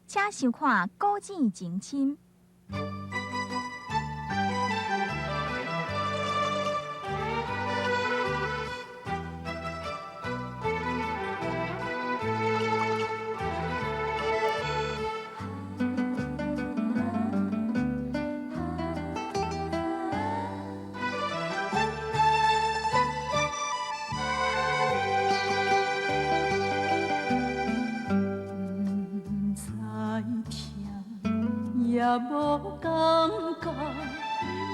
请收看古井情深。也无感觉，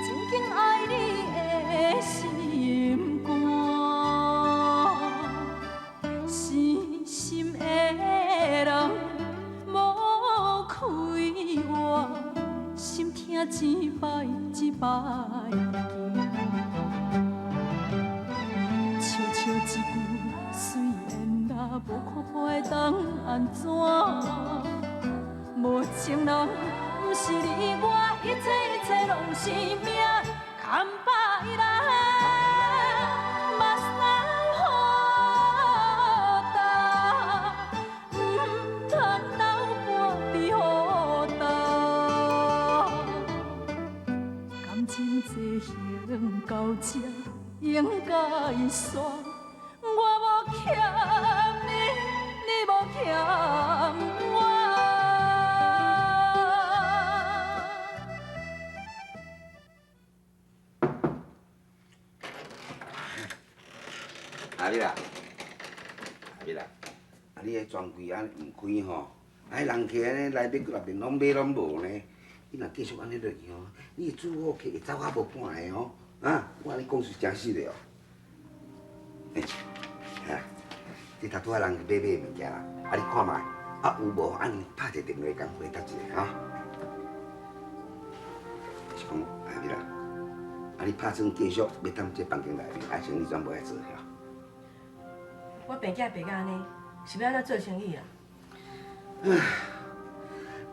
真紧爱你的心肝，死心的人无开我，心痛一摆一摆惊，悄悄一句虽然啦，无看破会当安怎？无情人。不是你我，一切拢是命，牵把伊人，目屎好干，唔通留半边予干。感情这行到这，应该煞，我无欠你，你无欠我。阿丽啦，阿丽啦，啊你迄专柜安唔开吼，啊人客安尼内底内面拢买拢无呢，你若继续安尼落去吼，你的主顾客会走啊无半个哦，啊，我安尼讲是真实的哦。哎，你头拄仔人去买物件啦，啊你看卖，啊有无安尼拍一个电话共回答一下哈。是讲阿丽啦，啊你拍算继续要踮这房间内面，还是你全部爱做遐？我病囝病到安尼，是要安怎做生意啊？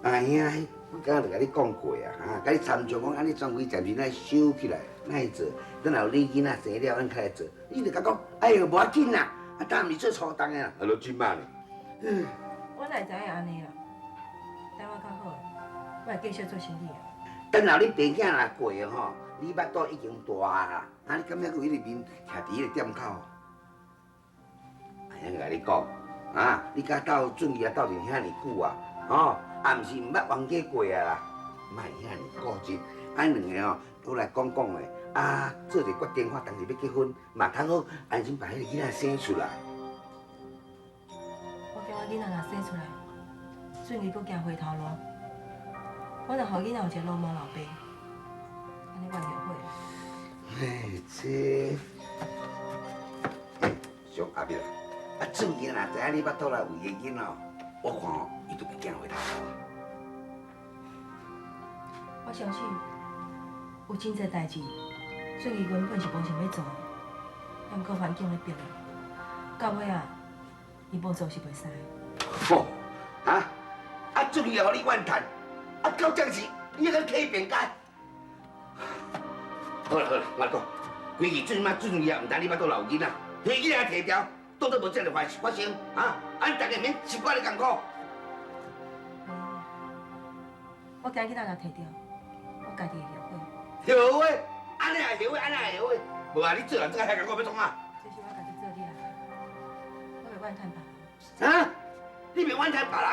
阿兄，我刚刚就甲你讲过啊，甲你参详讲，安尼专柜暂时咱收起来，咱来做，等后你囡仔生了，咱开来做。你就甲讲，哎呦，无要紧啦，啊，当然做初档的啦，啊，都真慢嘞。我哪会知影安尼啦？等我较好，我会继续做生意啊。等后你病囝若过吼，你腹肚已经大啦，啊，你敢还有迄个面徛伫迄个店口？阿兄甲你讲，啊，你甲斗准义啊斗阵遐尼久啊，吼，啊，毋是毋捌冤家过啊啦，莫遐尼固执，咱两个吼都来讲讲的，啊，做一个决定，我当时要结婚，嘛通好安心把迄个囡仔生出来。我惊我囡仔若生出来，准义阁行回头路，我若互囡仔有一个老妈老爸，安尼我就好。嘿，这，上阿伯。啊，准义若知影你腹肚内有个囡仔，我看吼，伊都袂惊回头路。我相信有真侪代志，准义原本是无想要做的，但毋过环境咧逼伊，到尾啊，伊无做是袂使的。吼，啊，准义互你怨叹，啊，到这时你还去辩解？好啦，我讲，规日最妈准义啊，毋知你腹肚内有囡仔，迄囡仔摕掉。当作无这个坏事发生，啊！俺大家免习惯你艰苦。我今囡仔若摕掉，我家己会后悔。后悔？安尼也后悔，安尼也后悔。无啊，你做人这个还艰苦要创啊？这是我家己做的啦，我袂怨叹别人。啊！你袂怨叹别人？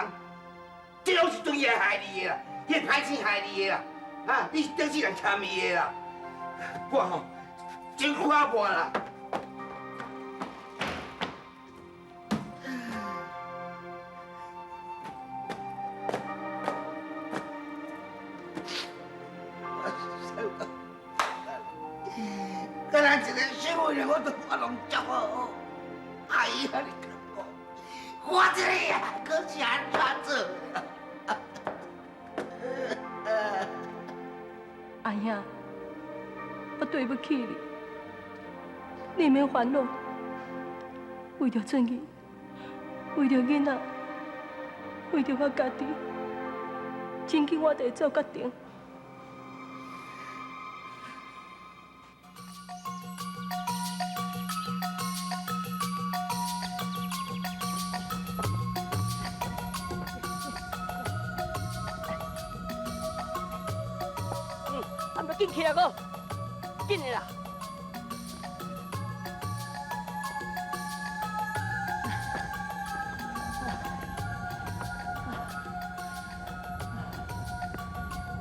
这拢是对伊害你的啦，迄歹生害你的啦，啊！你是顶世人欠伊的啦。我吼真苦啊破啦。敢若一个小妹我都我拢足好，哎呀，你看我这个啊，可是安怎做？阿兄，我对不起你，你免烦恼。为着正义，为着囡仔，为着我家己，真紧我得做决定。紧起来个，紧的啦！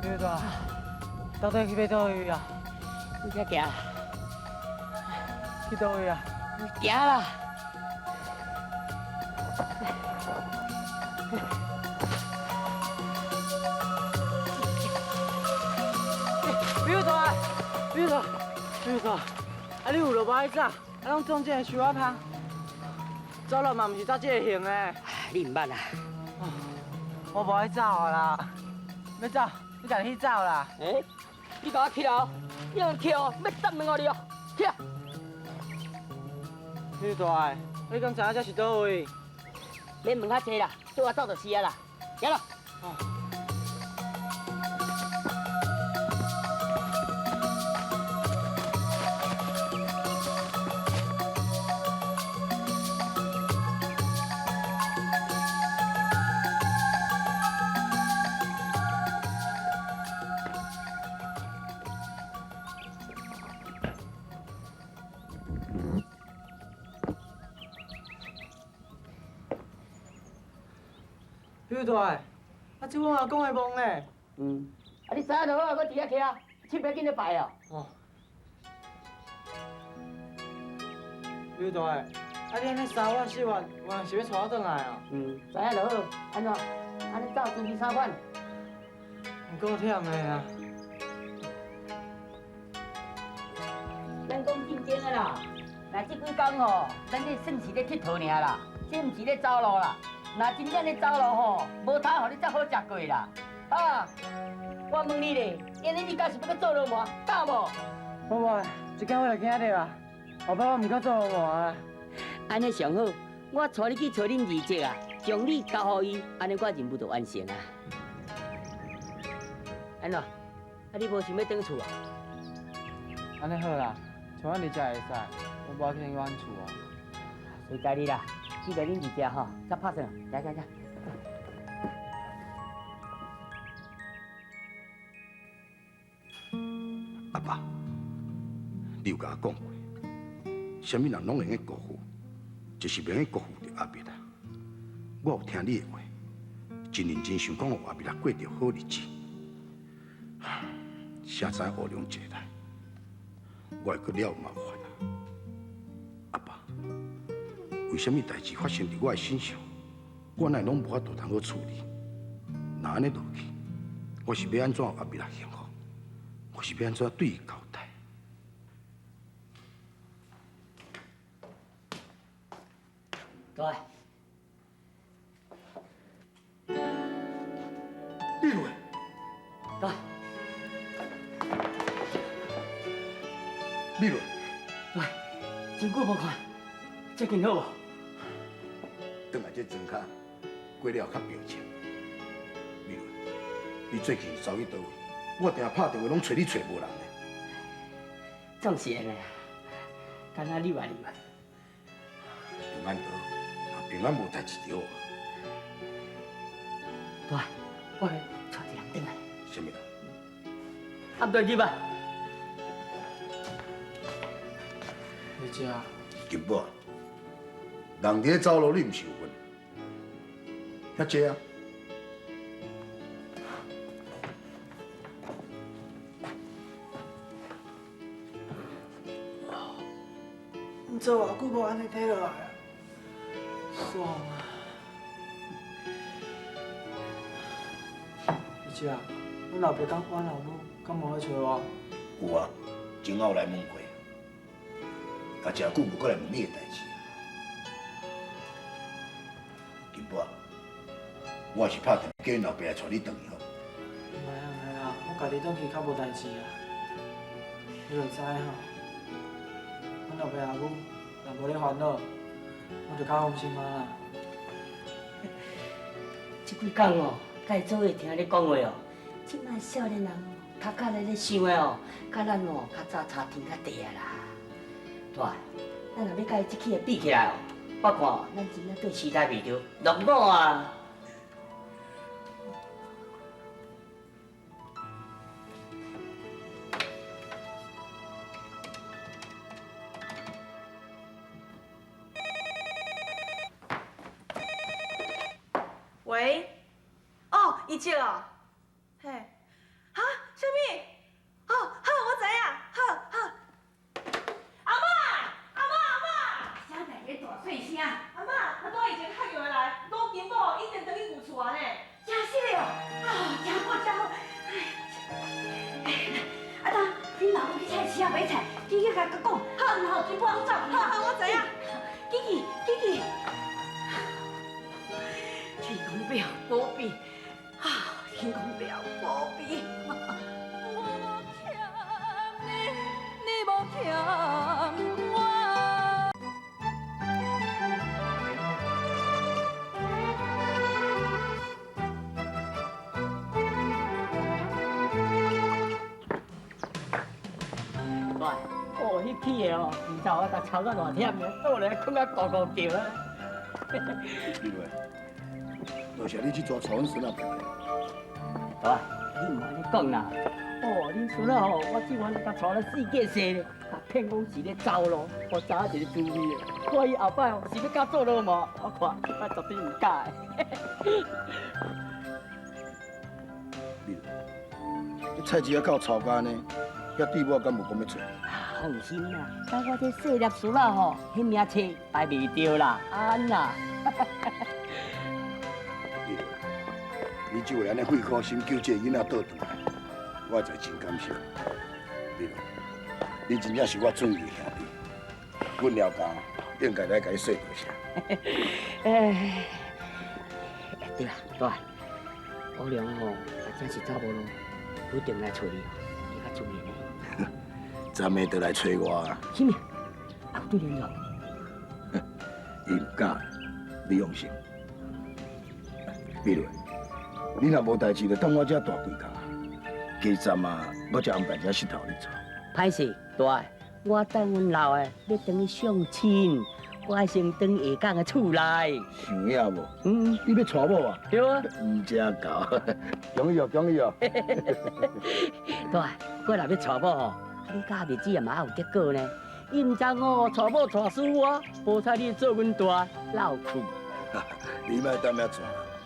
表大，到底去要倒位啊？你先行，去倒位啊？行啦。表大，表大，表大，啊你有落歹走，啊拢撞这个树仔旁，走路嘛毋是走这个型的。你唔捌啦？我无爱走啦，要走，你家己去走啦。诶，你甲我起来哦，你用起哦，要斩命我你哦，起来！表大，你敢知影这是倒位？免问较济啦，对我走就是啊啦，行咯。表大，啊这我阿公的梦呢？啊你知影就好，我伫遐徛，凊彩紧咧摆哦。哦。表大，啊你安尼3晚4晚，有人是要带我转来哦？知影就好，安怎？安尼走准备3款？毋够忝的啊。咱讲正经的啦，那这几工吼，咱这算是咧佚佗尔啦，这毋是咧走路啦。若真正咧走路吼，无通互你则好食过啦。啊，我问你咧，今日你敢是要去做老麻？敢无？无，一间我就惊着啊，后摆我毋敢做老麻啊。安尼上好，我带你去找恁二姐啊，将你交互伊，安尼我任务就完成啊。安怎？啊，你无想要转厝啊？安尼好啦，像阮二姐会使，我无要去阮厝啊。随家你啦，记得恁二姐吼，才拍算，来。阿爸，你有甲我讲过，什么人拢会用辜负，就是袂用辜负着阿碧啦。我有听你的话，真认真想讲，互阿碧啦过着好日子。现在乌龙一来，我会搁了有麻烦啦。阿爸，为什么代志发生伫我的身上，我乃拢无法度通好处理？那安尼落去，我是要安怎阿碧啦幸福？我是要安怎对伊交代？对。丽蕊，对。丽蕊，对，真久无看，最近好无？转来这庄脚，过了较平静。丽蕊，你最近走去倒位？我定拍电话拢找你找无人呢。总是安尼啊，敢若你话。平安倒，平安无代志着。对，我来带一人转来。什么人？暗对入啊！二姐，金宝，人伫咧走路，你毋是有问？遐济啊！你做偌久无安尼退落来啊？爽啊！二姐，阮老爸讲，阮老母敢无来找我？有啊，前后来问过，啊，诚久无过来问你的代志。金宝，我也是拍电话叫恁老爸来带你转去好。唔系啊，我家己转去较无代志啊。你就知吼，阮老爸阿母若无咧烦恼，我就较放心啊啦。这几工哦，甲伊做伙听你讲话哦，即摆少年人哦，较较咧想的哦，甲咱哦较早差天较地啊啦。对，咱若要甲伊即起比起来哦，我看哦，咱真正对时代未着，落伍啊！喂，哦，伊姐哦，嘿，哈，什么？哦，好，我知影，好好。阿妈，啥在咧大细声？阿妈，我倒以前敲电话来，讲金宝一定等于有厝呢。真是哦，真好真好。啊，当恁老母去菜市啊买菜，记去甲我讲，好，然后金宝走。好，我知影。记，天公表保庇，天公表保庇。我无欠你，你无欠我。喂，哦，迄起的哦，唔知我甲吵到偌忝的，倒来困到咕咕叫啊。李伟，多谢你去抓曹文顺啊！喂，你唔安尼讲啦。哦，恁孙啊吼，我即晚甲带了4件事咧，甲骗讲是咧走路，我知影一个滋味的。看伊后摆哦是要甲做老毛，我看我绝对唔假的。李伟，你菜市啊到草干呢，遐地我敢无讲要找？放心啦，但我这细粒孙啊吼，迄名册排袂着啦，安啦。李伟，你就会安尼费苦心救这个囡仔倒转来，我才真感谢。李伟，你真正是我准义的兄弟，阮廖家应该来甲你说多谢。哎，对啦，对，欧良吼，真是走无路，不一定来找你，你较注意呢。昨暝就来找我啊！什么？啊，对联络？伊唔敢，你放心。李伟，你若无代志，就等我遮大几工。其站啊，我才安排遮石头你做。歹势，大，我等阮老的要等去相亲，我爱先等下港的厝内。想呀无？嗯，你要娶某啊？对啊。唔正搞，恭喜哦，恭喜哦！大，我若要娶某吼，你家日子也嘛有得过呢。伊唔知哦，娶某娶死我，无彩你做阮大老苦。你莫担遐转，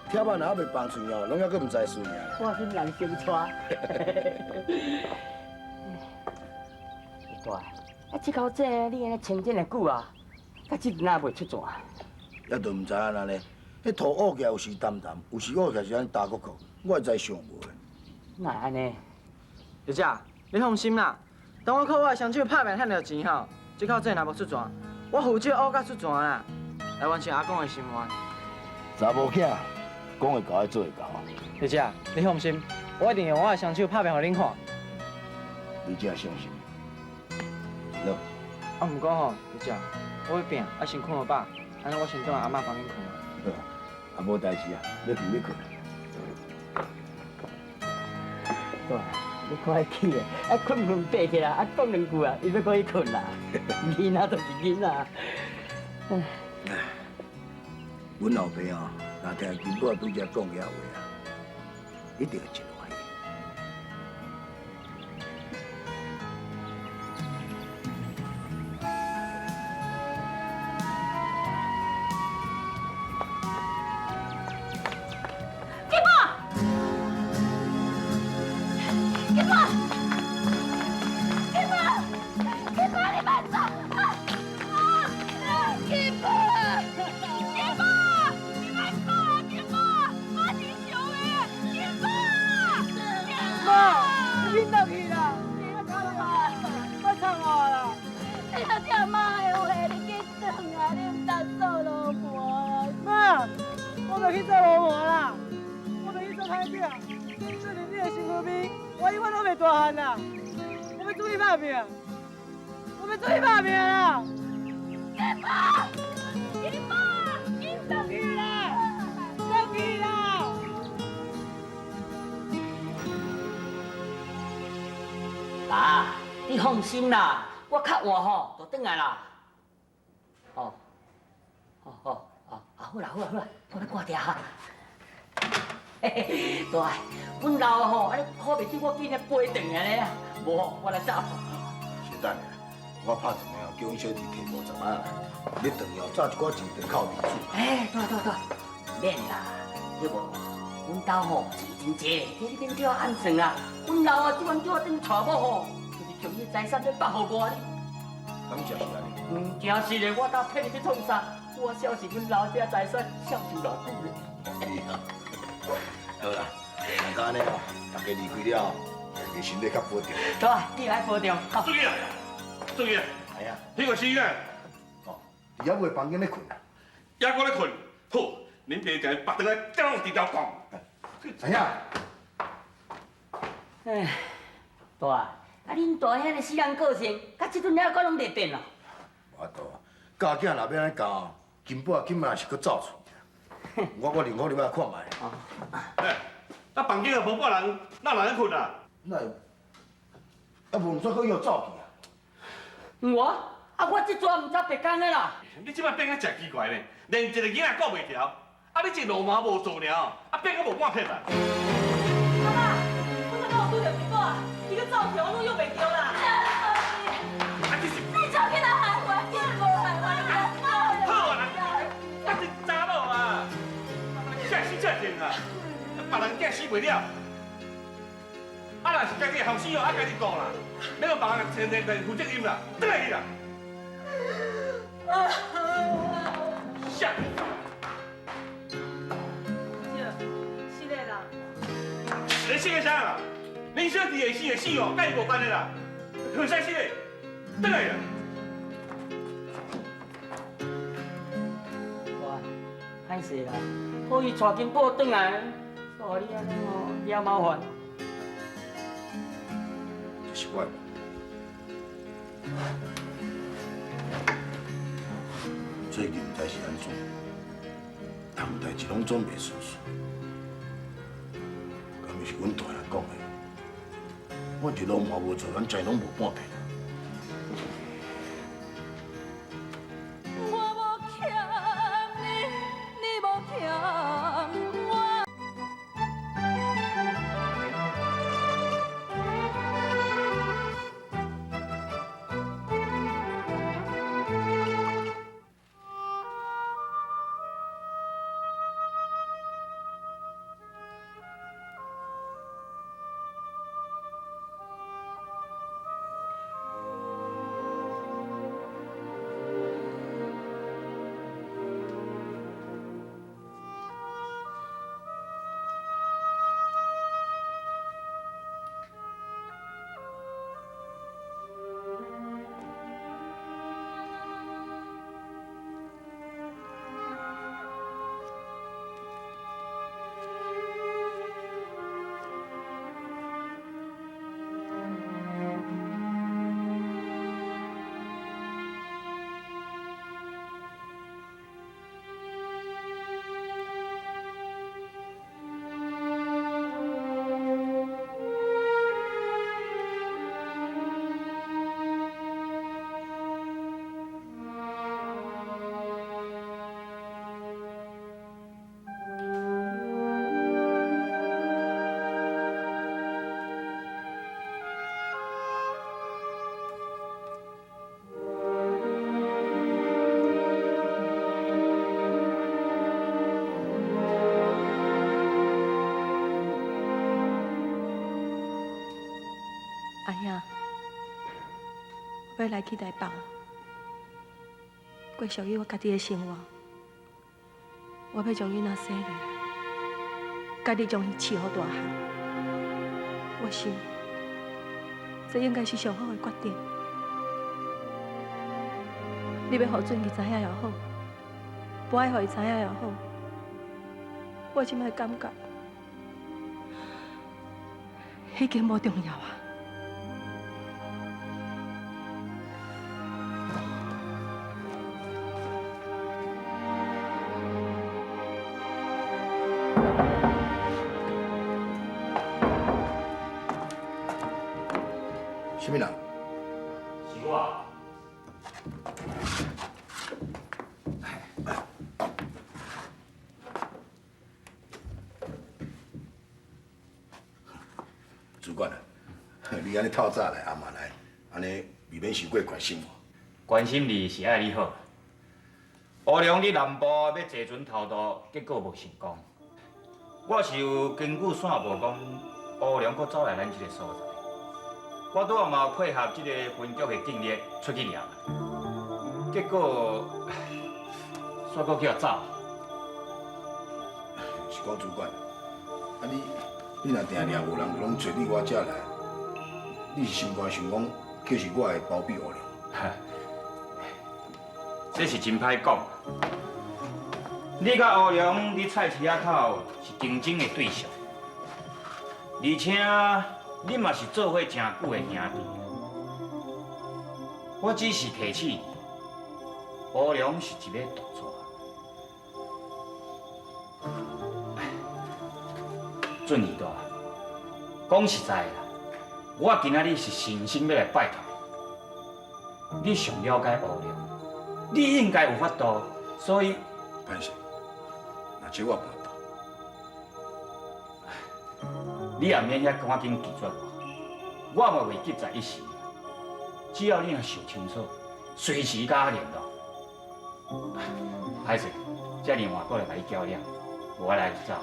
跳板若还未放嘴哦，拢还佫唔知输赢。我是人先娶。大，啊，这口这你安尼穿这么久啊，到即阵还袂出转？也都唔知影安尼，迄土乌起来有时淡淡，有时乌起来是安打鼓鼓，我会知上无的。哪安尼？小姐，你放心啦，等我靠我的双手拍拼赚到钱后，这口这若无出转，我负责乌甲出转啦，来完成阿公的心愿。查某囝讲会到，做会到。小姐，你放心，我一定用我的双手拍拼互恁看。你真相信？喏，啊，毋过吼，小姐，我要拼，啊先困好饱，安尼我先倒来阿嬷房间困。啊，无代志啊，要住要困。对，你快起的，啊困困爬起来，啊讲两句啊，伊要可以困啦。囡仔就是囡仔。阮老爸哦，若听金宝拄则讲遐话啊，一定会真欢喜。爸，你放心啦，我较晚吼就转来啦。哦，好啦，我来挂掉哈。嘿嘿，对，阮老的吼，安尼靠袂住，我紧来飞转来咧，无吼，我来走。是等下，我拍一个叫阮小弟摕50万来，你等下早一寡钱就靠面子。哎，对，免啦，对无？阮兜吼钱真济，在你免叫我安算啦。阮老啊，即晚叫我等娶某吼，就是将伊财产要百互我哩。敢真是安尼？真是嘞，我当骗你去创啥？我小是阮老家财产享受偌久嘞。好啦，若讲安尼哦，大家离开了，大家身体较保重。走啊，你来保重。好。注意啊，注意啊！哎呀，迄个先生，哦，伫遐袂房间咧困。也搁咧困，好，恁爸就绑倒来吊伫条讲。哎呀，哎，大啊，恁大兄的死人个性，到即阵了，阁拢袂变咯。我都教囝若要安尼教，金宝今嘛是搁走出去。我另外入来看卖。哎，啊房间也无半人，哪人咧困啊？那，啊无毋煞搁又走去啊？我即阵毋知白讲的啦。你即摆变啊真奇怪呢，连一个囡仔顾袂条，啊你一路嘛无做了，啊变啊无半撇啦。阿爸，我哪有拄着结果啊？伊个走去，我拢用袂着啦。啊这是你叫囡仔喊我，你无喊我，你好啊啦，啊这查某啊，假死才定啊，别人假死袂了。啊若是家己的后生哦，啊家己顾啦，免个别人前天负责任啦，倒来去啦。下。是的啦。你死个啥啦？恁小弟会死会死哦，甲伊无关的啦。好使死的，倒来啦。大，歹势啦，好伊带金宝转来，所以你安尼哦，惹麻烦。这是我的。最近毋知是安怎，谈代志拢总袂顺顺，敢是阮大人讲的？我一路嘛无做，咱财拢无半片。我无欠你，你无欠我。阿兄，我要来去台北，过属于我家己的生活。我要将囡仔生下来，家己将伊饲好大汉。我想，这应该是上好的决定。你要互准伊知影也好，不爱互伊知影也好，我即摆感觉已经无重要啊。什么人？是我。主管啊，你安尼透早来，暗嘛来，安尼未免伤过关心我。关心你是爱你好。乌龙你南部要坐船偷渡，结果无成功。我是有根据线报讲，乌龙阁走来咱这个所在，我拄好嘛有配合这个分局的警力出去抓，结果煞阁叫走。是讲主管，啊你若定定无人拢找你我遮来，你是心肝想讲，就是我会包庇乌龙？这是真歹讲。你甲乌龙伫菜市仔口是竞争的对象，而且你嘛是做伙诚久的兄弟。我只是提醒你，乌龙是一个独带。俊义大，讲实在的啦，我今仔日是诚心要来拜托你。你上了解乌龙，你应该有法度，所以。歹势。这我办到。你也免遐赶紧拒绝我，我嘛袂急在一时。只要你若想清楚，随时甲我联络。歹势，这电话过来甲你较量，我来走。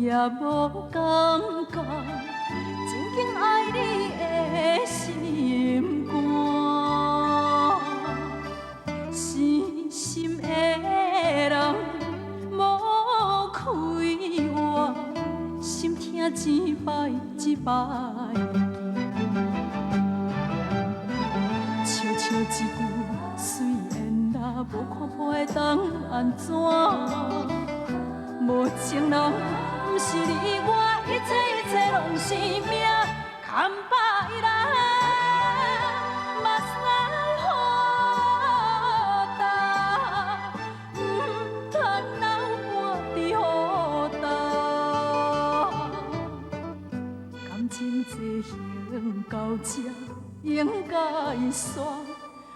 也无感觉，真紧爱你的心肝，深深的人无开我，心痛一摆一摆笑笑一句，虽然若无看破会当安怎？无情人。不是你我，一切拢是命，牵把伊人，目屎好干，唔通留半伫雨干。感情这行到这，应该煞，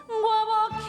我无欠。